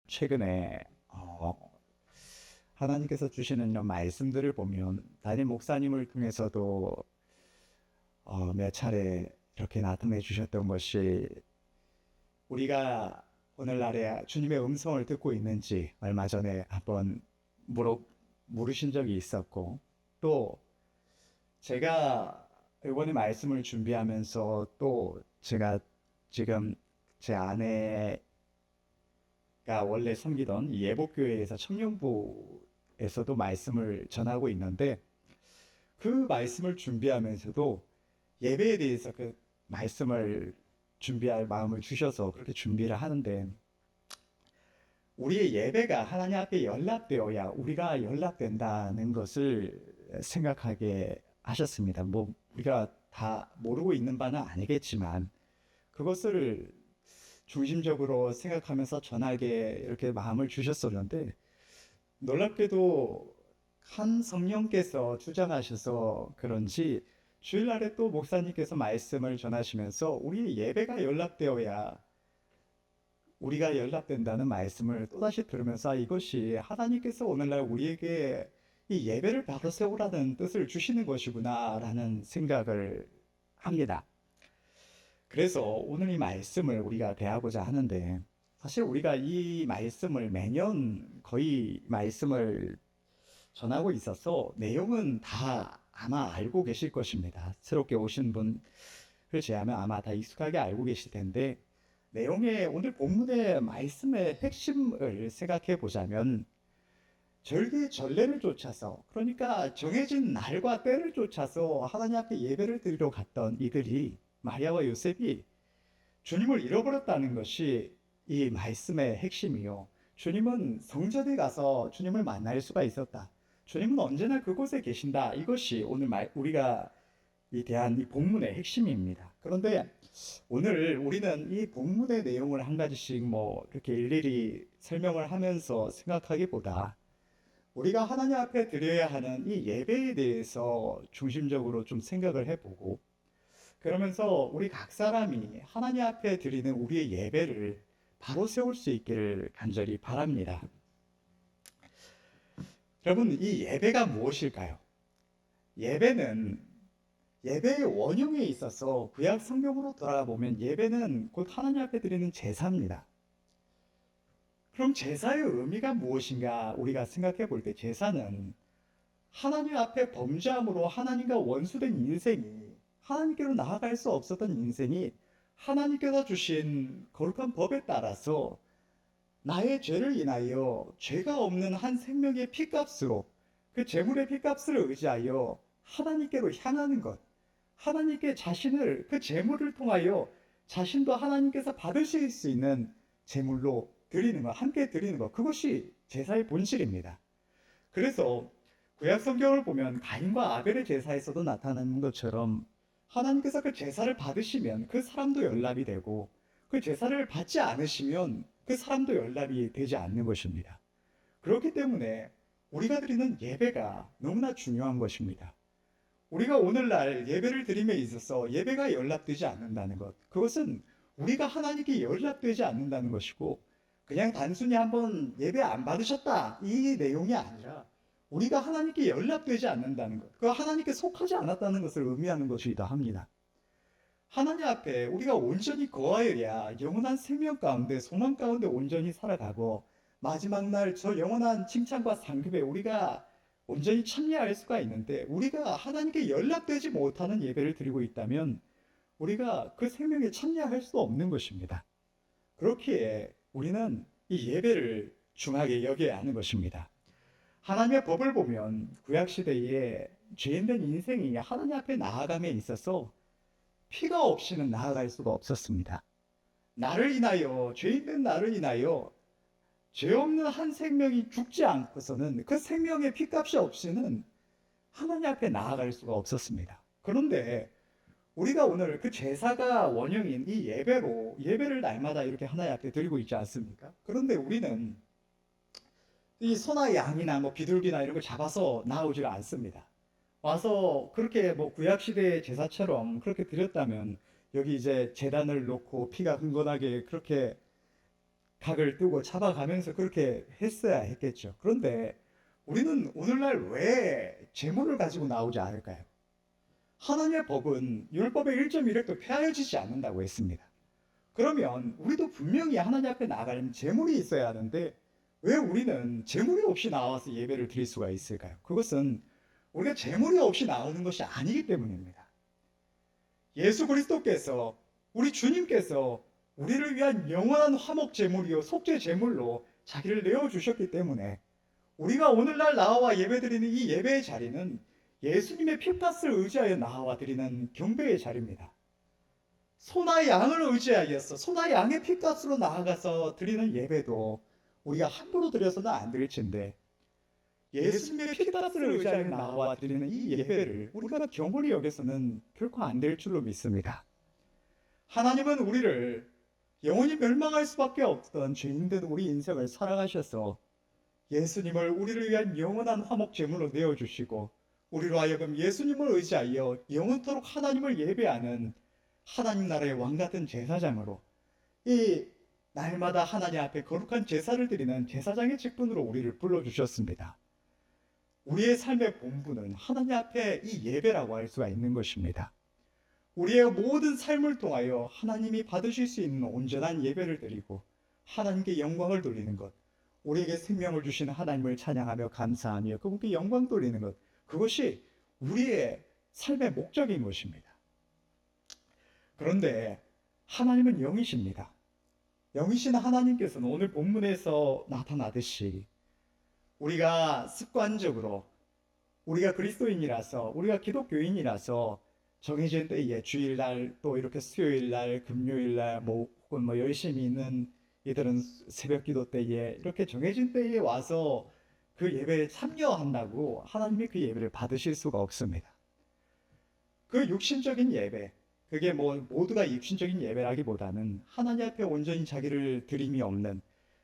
최근에 하나님께서 주시는 이런 말씀들을 보면 담임 목사님을 통해서도 몇 차례 이렇게 나타내 주셨던 것이, 우리가 오늘날에 주님의 음성을 듣고 있는지 얼마 전에 한번 물으신 적이 있었고, 또 제가 이번에 말씀을 준비하면서 또 제가 지금 제 아내가 원래 섬기던 이 예복교회에서 청년부에서도 말씀을 전하고 있는데, 그 말씀을 준비하면서도 예배에 대해서 그 말씀을 준비할 마음을 주셔서 그렇게 준비를 하는데, 우리의 예배가 하나님 앞에 연락되어야 우리가 연락된다는 것을 생각하게 하셨습니다. 뭐 우리가 다 모르고 있는 바는 아니겠지만, 그것을 중심적으로 생각하면서 전하게 이렇게 마음을 주셨었는데, 놀랍게도 한 성령께서 주장하셔서 그런지 주일날에 또 목사님께서 말씀을 전하시면서 우리 예배가 연락되어야 우리가 연락된다는 말씀을 또다시 들으면서, 이것이 하나님께서 오늘날 우리에게 이 예배를 바로 세우라는 뜻을 주시는 것이구나 라는 생각을 합니다. 그래서 오늘 이 말씀을 우리가 대하고자 하는데, 사실 우리가 이 말씀을 매년 거의 말씀을 전하고 있어서 내용은 다 아마 알고 계실 것입니다. 새롭게 오신 분을 제하면 아마 다 익숙하게 알고 계실 텐데, 내용의 오늘 본문의 말씀의 핵심을 생각해 보자면, 절기 전례를 쫓아서, 그러니까 정해진 날과 때를 쫓아서 하나님 앞에 예배를 드리러 갔던 이들이, 마리아와 요셉이 주님을 잃어버렸다는 것이 이 말씀의 핵심이요, 주님은 성전에 가서 주님을 만날 수가 있었다, 주님은 언제나 그곳에 계신다, 이것이 오늘 우리가 이 대한 이 본문의 핵심입니다. 그런데 오늘 우리는 이 본문의 내용을 한 가지씩 뭐 이렇게 일일이 설명을 하면서 생각하기보다, 우리가 하나님 앞에 드려야 하는 이 예배에 대해서 중심적으로 좀 생각을 해보고, 그러면서 우리 각 사람이 하나님 앞에 드리는 우리의 예배를 바로 세울 수 있기를 간절히 바랍니다. 여러분, 이 예배가 무엇일까요? 예배의 원형에 있어서 구약 성경으로 돌아가 보면 예배는 곧 하나님 앞에 드리는 제사입니다. 그럼 제사의 의미가 무엇인가 우리가 생각해 볼 때, 제사는 하나님 앞에 범죄함으로 하나님과 원수된 인생이, 하나님께로 나아갈 수 없었던 인생이 하나님께서 주신 거룩한 법에 따라서 나의 죄를 인하여 죄가 없는 한 생명의 피값으로, 그 제물의 피값을 의지하여 하나님께로 향하는 것, 하나님께 자신을, 그 제물을 통하여 자신도 하나님께서 받으실 수 있는 제물로 드리는 것, 함께 드리는 것, 그것이 제사의 본질입니다. 그래서 구약 성경을 보면 가인과 아벨의 제사에서도 나타나는 것처럼, 하나님께서 그 제사를 받으시면 그 사람도 연락이 되고, 그 제사를 받지 않으시면 그 사람도 연락이 되지 않는 것입니다. 그렇기 때문에 우리가 드리는 예배가 너무나 중요한 것입니다. 우리가 오늘날 예배를 드림에 있어서 예배가 연락되지 않는다는 것, 그것은 우리가 하나님께 연락되지 않는다는 것이고, 그냥 단순히 한번 예배 안 받으셨다 이 내용이 아니라, 우리가 하나님께 연락되지 않는다는 것, 그 하나님께 속하지 않았다는 것을 의미하는 것이기도 합니다. 하나님 앞에 우리가 온전히 거하여야 영원한 생명 가운데, 소망 가운데 온전히 살아가고, 마지막 날 저 영원한 칭찬과 상급에 우리가 온전히 참여할 수가 있는데, 우리가 하나님께 연락되지 못하는 예배를 드리고 있다면 우리가 그 생명에 참여할 수 없는 것입니다. 그렇기에 우리는 이 예배를 중하게 여겨야 하는 것입니다. 하나님의 법을 보면 구약시대에 죄인된 인생이 하나님 앞에 나아감에 있어서 피가 없이는 나아갈 수가 없었습니다. 나를 인하여, 죄인된 나를 인하여 죄 없는 한 생명이 죽지 않고서는, 그 생명의 피값이 없이는 하나님 앞에 나아갈 수가 없었습니다. 그런데 우리가 오늘 그 제사가 원형인 이 예배로, 예배를 날마다 이렇게 하나님 앞에 드리고 있지 않습니까? 그런데 우리는 이 소나 양이나 뭐 비둘기나 이런 걸 잡아서 나오질 않습니다. 와서 그렇게 뭐 구약시대의 제사처럼 그렇게 드렸다면, 여기 이제 제단을 놓고 피가 흥건하게 그렇게 각을 뜨고 잡아가면서 그렇게 했어야 했겠죠. 그런데 우리는 오늘날 왜 재물을 가지고 나오지 않을까요? 하나님의 법은 율법의 1.1획도 폐하여지지 않는다고 했습니다. 그러면 우리도 분명히 하나님 앞에 나가려면 재물이 있어야 하는데 왜 우리는 재물이 없이 나와서 예배를 드릴 수가 있을까요? 그것은 우리가 재물이 없이 나오는 것이 아니기 때문입니다. 예수 그리스도께서, 우리 주님께서 우리를 위한 영원한 화목 제물이요 속죄 제물로 자기를 내어주셨기 때문에 우리가 오늘날 나와 예배드리는 이 예배의 자리는 예수님의 피값을 의지하여 나와 드리는 경배의 자리입니다. 소나 양을 의지하여서 소나 양의 피값으로 나아가서 드리는 예배도 우리가 함부로 드려서는 안 될텐데 예수님의 피값을 의지하여 나와 드리는 이 예배를 우리가 경홀히 여겨서는 결코 안 될 줄로 믿습니다. 하나님은 우리를 영원히 멸망할 수밖에 없던 죄인된 우리 인생을 사랑하셔서 예수님을 우리를 위한 영원한 화목제물로 내어주시고 우리로 하여금 예수님을 의지하여 영원토록 하나님을 예배하는 하나님 나라의 왕같은 제사장으로 이 날마다 하나님 앞에 거룩한 제사를 드리는 제사장의 직분으로 우리를 불러주셨습니다. 우리의 삶의 본분은 하나님 앞에 이 예배라고 할 수가 있는 것입니다. 우리의 모든 삶을 통하여 하나님이 받으실 수 있는 온전한 예배를 드리고 하나님께 영광을 돌리는 것, 우리에게 생명을 주시는 하나님을 찬양하며 감사하며 그분께 영광 돌리는 것, 그것이 우리의 삶의 목적인 것입니다. 그런데 하나님은 영이십니다. 영이신 하나님께서는 오늘 본문에서 나타나듯이 우리가 습관적으로 우리가 그리스도인이라서 우리가 기독교인이라서 정해진 때에 주일날 또 이렇게 수요일날 금요일날 혹은 열심히 있는 이들은 새벽기도 때에 이렇게 정해진 때에 와서 그 예배에 참여한다고 하나님이 그 예배를 받으실 수가 없습니다. 그 육신적인 예배, 그게 모두가 육신적인 예배라기보다는 하나님 앞에 온전히 자기를 드림이 없는,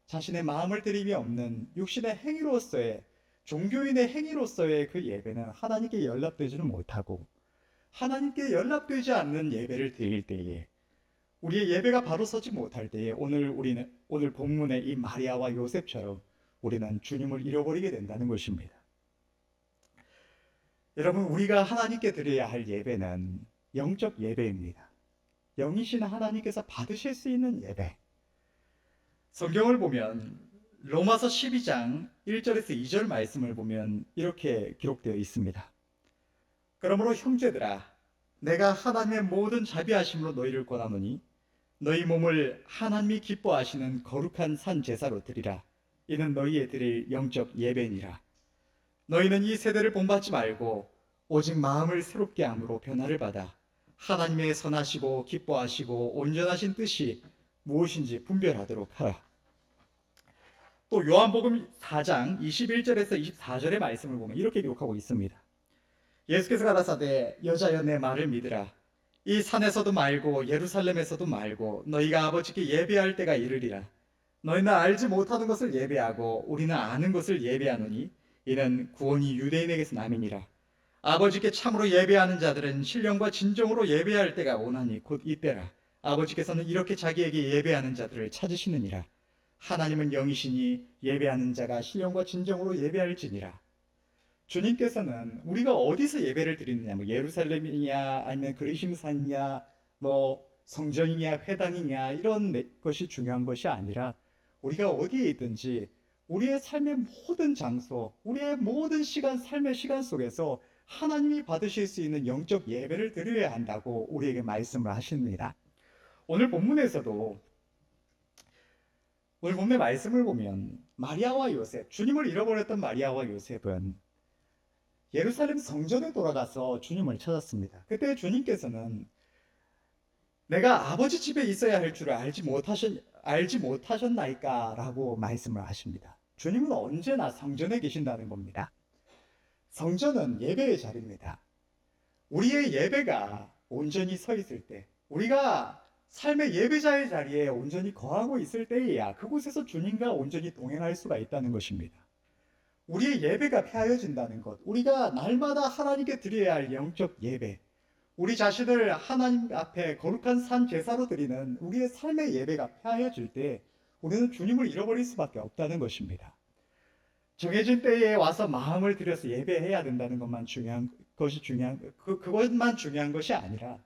자신의 마음을 드림이 없는 육신의 행위로서의, 종교인의 행위로서의 그 예배는 하나님께 연락되지는 못하고 하나님께 연락되지 않는 예배를 드릴 때에 우리의 예배가 바로 서지 못할 때에 오늘 본문의 이 마리아와 요셉처럼 우리는 주님을 잃어버리게 된다는 것입니다. 여러분, 우리가 하나님께 드려야 할 예배는 영적 예배입니다. 영이신 하나님께서 받으실 수 있는 예배. 성경을 보면 로마서 12장 1절에서 2절 말씀을 보면 이렇게 기록되어 있습니다. 그러므로 형제들아, 내가 하나님의 모든 자비하심으로 너희를 권하노니 너희 몸을 하나님이 기뻐하시는 거룩한 산 제사로 드리라. 이는 너희의 드릴 영적 예배니라. 너희는 이 세대를 본받지 말고 오직 마음을 새롭게 함으로 변화를 받아 하나님의 선하시고 기뻐하시고 온전하신 뜻이 무엇인지 분별하도록 하라. 또 요한복음 4장 21절에서 24절의 말씀을 보면 이렇게 기록하고 있습니다. 예수께서 가라사대 여자여 내 말을 믿으라. 이 산에서도 말고 예루살렘에서도 말고 너희가 아버지께 예배할 때가 이르리라. 너희는 알지 못하는 것을 예배하고 우리는 아는 것을 예배하노니 이는 구원이 유대인에게서 남이니라. 아버지께 참으로 예배하는 자들은 신령과 진정으로 예배할 때가 오나니 곧 이때라. 아버지께서는 이렇게 자기에게 예배하는 자들을 찾으시느니라. 하나님은 영이시니 예배하는 자가 신령과 진정으로 예배할지니라. 주님께서는 우리가 어디서 예배를 드리느냐, 예루살렘이냐 아니면 그리심산이냐 성전이냐 회당이냐 이런 것이 중요한 것이 아니라 우리가 어디에 있든지 우리의 삶의 모든 장소, 우리의 모든 시간, 삶의 시간 속에서 하나님이 받으실 수 있는 영적 예배를 드려야 한다고 우리에게 말씀을 하십니다. 오늘 본문의 말씀을 보면 마리아와 요셉, 주님을 잃어버렸던 마리아와 요셉은 예루살렘 성전에 돌아가서 주님을 찾았습니다. 그때 주님께서는 내가 아버지 집에 있어야 할 줄을 알지 못하셨나이까? 라고 말씀을 하십니다. 주님은 언제나 성전에 계신다는 겁니다. 성전은 예배의 자리입니다. 우리의 예배가 온전히 서 있을 때, 우리가 삶의 예배자의 자리에 온전히 거하고 있을 때에야 그곳에서 주님과 온전히 동행할 수가 있다는 것입니다. 우리의 예배가 폐하여진다는 것, 우리가 날마다 하나님께 드려야 할 영적 예배, 우리 자신을 하나님 앞에 거룩한 산 제사로 드리는 우리의 삶의 예배가 폐하여질 때 우리는 주님을 잃어버릴 수밖에 없다는 것입니다. 정해진 때에 와서 마음을 들여서 예배해야 된다는 것만 그것만 중요한 것이 아니라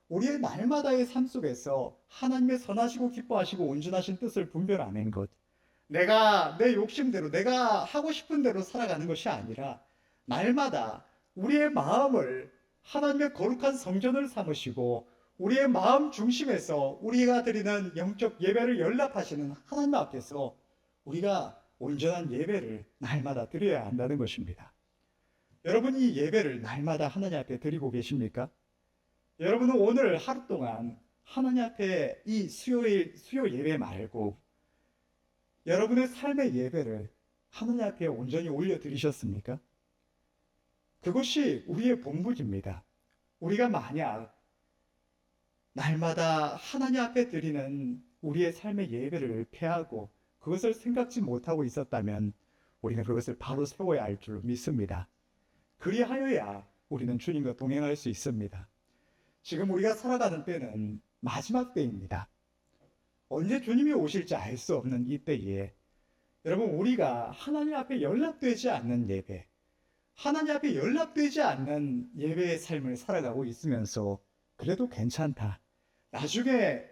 우리의 날마다의 삶 속에서 하나님의 선하시고 기뻐하시고 온전하신 뜻을 분별하는 것, 내가 내 욕심대로 내가 하고 싶은 대로 살아가는 것이 아니라 날마다 우리의 마음을 하나님의 거룩한 성전을 삼으시고 우리의 마음 중심에서 우리가 드리는 영적 예배를 연락하시는 하나님 앞에서 우리가 온전한 예배를 날마다 드려야 한다는 것입니다. 여러분이 이 예배를 날마다 하나님 앞에 드리고 계십니까? 여러분은 오늘 하루 동안 하나님 앞에 이 수요 예배 말고 여러분의 삶의 예배를 하나님 앞에 온전히 올려드리셨습니까? 그것이 우리의 본분입니다. 우리가 만약 날마다 하나님 앞에 드리는 우리의 삶의 예배를 패하고 그것을 생각지 못하고 있었다면 우리는 그것을 바로 세워야 할 줄 믿습니다. 그리하여야 우리는 주님과 동행할 수 있습니다. 지금 우리가 살아가는 때는 마지막 때입니다. 언제 주님이 오실지 알 수 없는 이 때에 여러분, 우리가 하나님 앞에 연락되지 않는 예배, 하나님 앞에 연락되지 않는 예배의 삶을 살아가고 있으면서 그래도 괜찮다, 나중에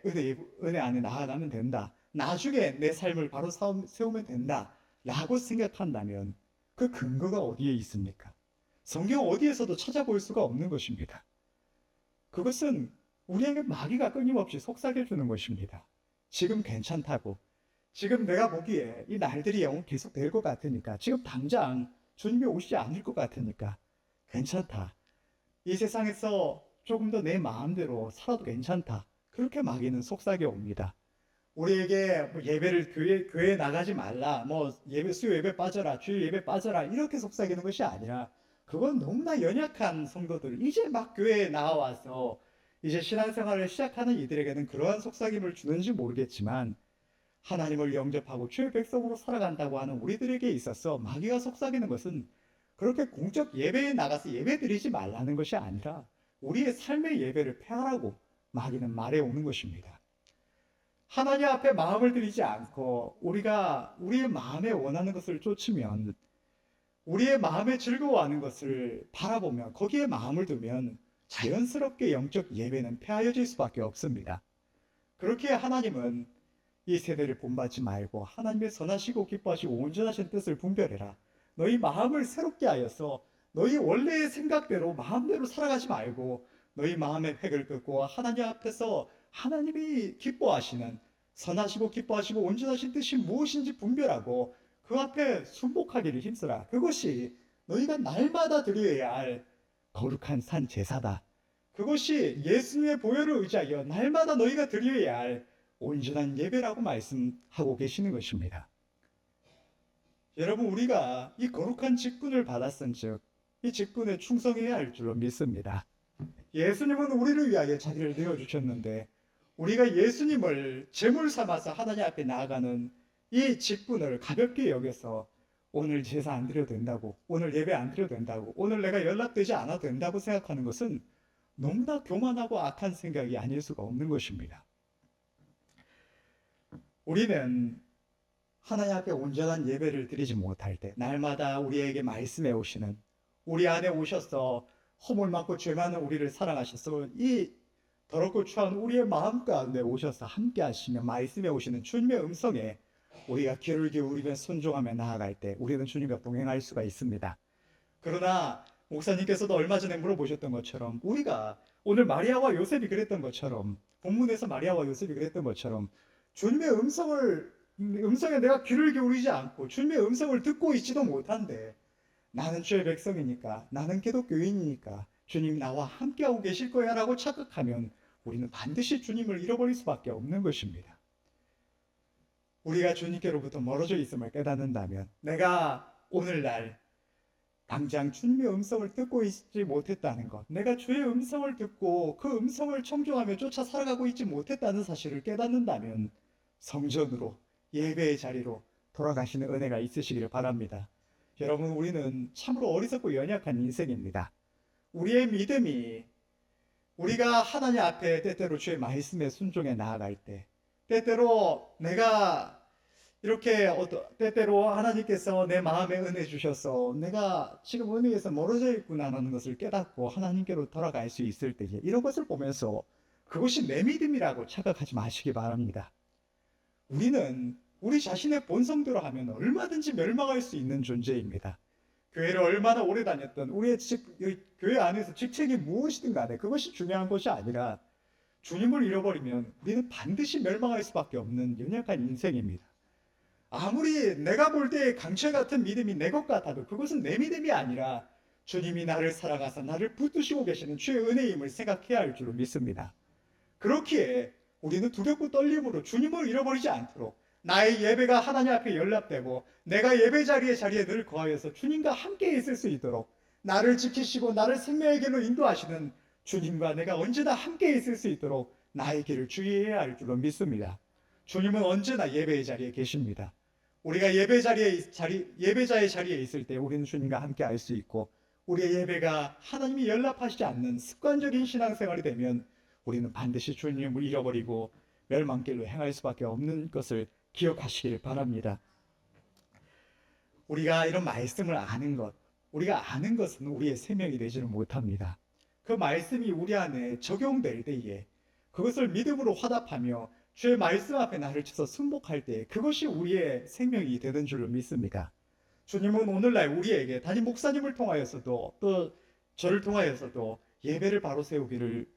은혜 안에 나아가면 된다, 나중에 내 삶을 바로 세우면 된다 라고 생각한다면 그 근거가 어디에 있습니까? 성경 어디에서도 찾아볼 수가 없는 것입니다. 그것은 우리에게 마귀가 끊임없이 속삭여주는 것입니다. 지금 괜찮다고, 지금 내가 보기에 이 날들이 영원 계속 될 것 같으니까, 지금 당장 주님이 오시지 않을 것 같으니까 괜찮다, 이 세상에서 조금 더 내 마음대로 살아도 괜찮다, 그렇게 마귀는 속삭여 옵니다. 우리에게 뭐 예배를 교회에 나가지 말라, 뭐 수요 예배 빠져라, 주일 예배 빠져라, 이렇게 속삭이는 것이 아니라 그건 너무나 연약한 성도들, 이제 막 교회에 나와서 이제 신앙생활을 시작하는 이들에게는 그러한 속삭임을 주는지 모르겠지만 하나님을 영접하고 주의 백성으로 살아간다고 하는 우리들에게 있어서 마귀가 속삭이는 것은 그렇게 공적 예배에 나가서 예배 드리지 말라는 것이 아니라 우리의 삶의 예배를 폐하라고 마귀는 말해오는 것입니다. 하나님 앞에 마음을 들이지 않고 우리가 우리의 마음에 원하는 것을 쫓으면, 우리의 마음에 즐거워하는 것을 바라보면, 거기에 마음을 두면 자연스럽게 영적 예배는 폐하여질 수밖에 없습니다. 그렇게 하나님은 이 세대를 본받지 말고 하나님의 선하시고 기뻐하시고 온전하신 뜻을 분별해라, 너희 마음을 새롭게 하여서 너희 원래의 생각대로 마음대로 살아가지 말고 너희 마음의 획을 긋고 하나님 앞에서 하나님이 기뻐하시는 선하시고 기뻐하시고 온전하신 뜻이 무엇인지 분별하고 그 앞에 순복하기를 힘쓰라. 그것이 너희가 날마다 드려야 할 거룩한 산 제사다. 그것이 예수님의 보혈을 의지하여 날마다 너희가 드려야 할 온전한 예배라고 말씀하고 계시는 것입니다. 여러분, 우리가 이 거룩한 직분을 받았은즉 이 직분에 충성해야 할 줄로 믿습니다. 예수님은 우리를 위하여 자기를 내어주셨는데 우리가 예수님을 제물 삼아서 하나님 앞에 나아가는 이 직분을 가볍게 여겨서 오늘 제사 안 드려도 된다고, 오늘 예배 안 드려도 된다고, 오늘 내가 연락되지 않아도 된다고 생각하는 것은 너무나 교만하고 악한 생각이 아닐 수가 없는 것입니다. 우리는 하나님 앞에 온전한 예배를 드리지 못할 때 날마다 우리에게 말씀해 오시는, 우리 안에 오셔서 허물 많고 죄 많은 우리를 사랑하셔서 이 더럽고 추한 우리의 마음 가운데 오셔서 함께 하시며 말씀해 오시는 주님의 음성에 우리가 귀를 기울이며 순종하며 나아갈 때 우리는 주님과 동행할 수가 있습니다. 그러나 목사님께서도 얼마 전에 물어보셨던 것처럼, 우리가 오늘 마리아와 요셉이 그랬던 것처럼, 본문에서 마리아와 요셉이 그랬던 것처럼 주님의 음성에 내가 귀를 기울이지 않고 주님의 음성을 듣고 있지도 못한데, 나는 주의 백성이니까, 나는 기독교인이니까 주님이 나와 함께하고 계실 거야 라고 착각하면 우리는 반드시 주님을 잃어버릴 수밖에 없는 것입니다. 우리가 주님께로부터 멀어져 있음을 깨닫는다면, 내가 오늘날 당장 주님의 음성을 듣고 있지 못했다는 것, 내가 주의 음성을 듣고 그 음성을 청종하며 쫓아 살아가고 있지 못했다는 사실을 깨닫는다면 성전으로, 예배의 자리로 돌아가시는 은혜가 있으시기를 바랍니다. 여러분, 우리는 참으로 어리석고 연약한 인생입니다. 우리의 믿음이, 우리가 하나님 앞에 때때로 주의 말씀에 순종해 나아갈 때, 때때로 내가 이렇게 때때로 하나님께서 내 마음에 은혜 주셔서 내가 지금 은혜에서 멀어져 있구나라는 것을 깨닫고 하나님께로 돌아갈 수 있을 때에 이런 것을 보면서 그것이 내 믿음이라고 착각하지 마시기 바랍니다. 우리는 우리 자신의 본성대로 하면 얼마든지 멸망할 수 있는 존재입니다. 교회를 얼마나 오래 다녔던 우리의 교회 안에서 직책이 무엇이든 간에 그것이 중요한 것이 아니라 주님을 잃어버리면 우리는 반드시 멸망할 수밖에 없는 연약한 인생입니다. 아무리 내가 볼 때 강철 같은 믿음이 내 것 같아도 그것은 내 믿음이 아니라 주님이 나를 살아가서 나를 붙드시고 계시는 주의 은혜임을 생각해야 할 줄로 믿습니다. 그렇기에 우리는 두렵고 떨림으로 주님을 잃어버리지 않도록 나의 예배가 하나님 앞에 연락되고 내가 예배 자리에 늘 거하여서 주님과 함께 있을 수 있도록 나를 지키시고 나를 생명의 길로 인도하시는 주님과 내가 언제나 함께 있을 수 있도록 나의 길을 주의해야 할 줄로 믿습니다. 주님은 언제나 예배의 자리에 계십니다. 우리가 예배자의 자리에 있을 때 우리는 주님과 함께 할 수 있고 우리의 예배가 하나님이 연락하시지 않는 습관적인 신앙생활이 되면 우리는 반드시 주님을 잃어버리고 멸망길로 행할 수밖에 없는 것을 기억하시길 바랍니다. 우리가 이런 말씀을 아는 것, 우리가 아는 것은 우리의 생명이 되지는 못합니다. 그 말씀이 우리 안에 적용될 때에 그것을 믿음으로 화답하며 주의 말씀 앞에 나를 쳐서 순복할 때 그것이 우리의 생명이 되는 줄로 믿습니다. 주님은 오늘날 우리에게 담임 목사님을 통하여서도 또 저를 통하여서도 예배를 바로 세우기를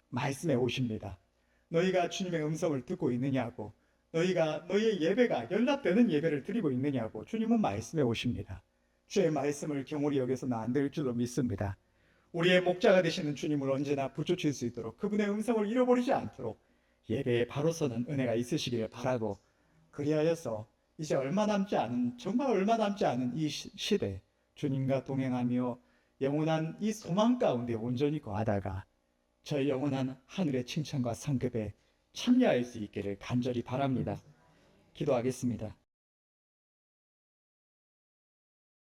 말씀해 오십니다. 너희가 주님의 음성을 듣고 있느냐고, 너희의 예배가 연락되는 예배를 드리고 있느냐고 주님은 말씀해 오십니다. 주의 말씀을 경홀히 여겨서는 안 될 줄로 믿습니다. 우리의 목자가 되시는 주님을 언제나 붙여줄 수 있도록 그분의 음성을 잃어버리지 않도록 예배에 바로 서는 은혜가 있으시기를 바라고, 그리하여서 이제 정말 얼마 남지 않은 이 시대 주님과 동행하며 영원한 이 소망 가운데 온전히 거하다가 저의 영원한 하늘의 칭찬과 상급에 참여할 수 있기를 간절히 바랍니다. 기도하겠습니다.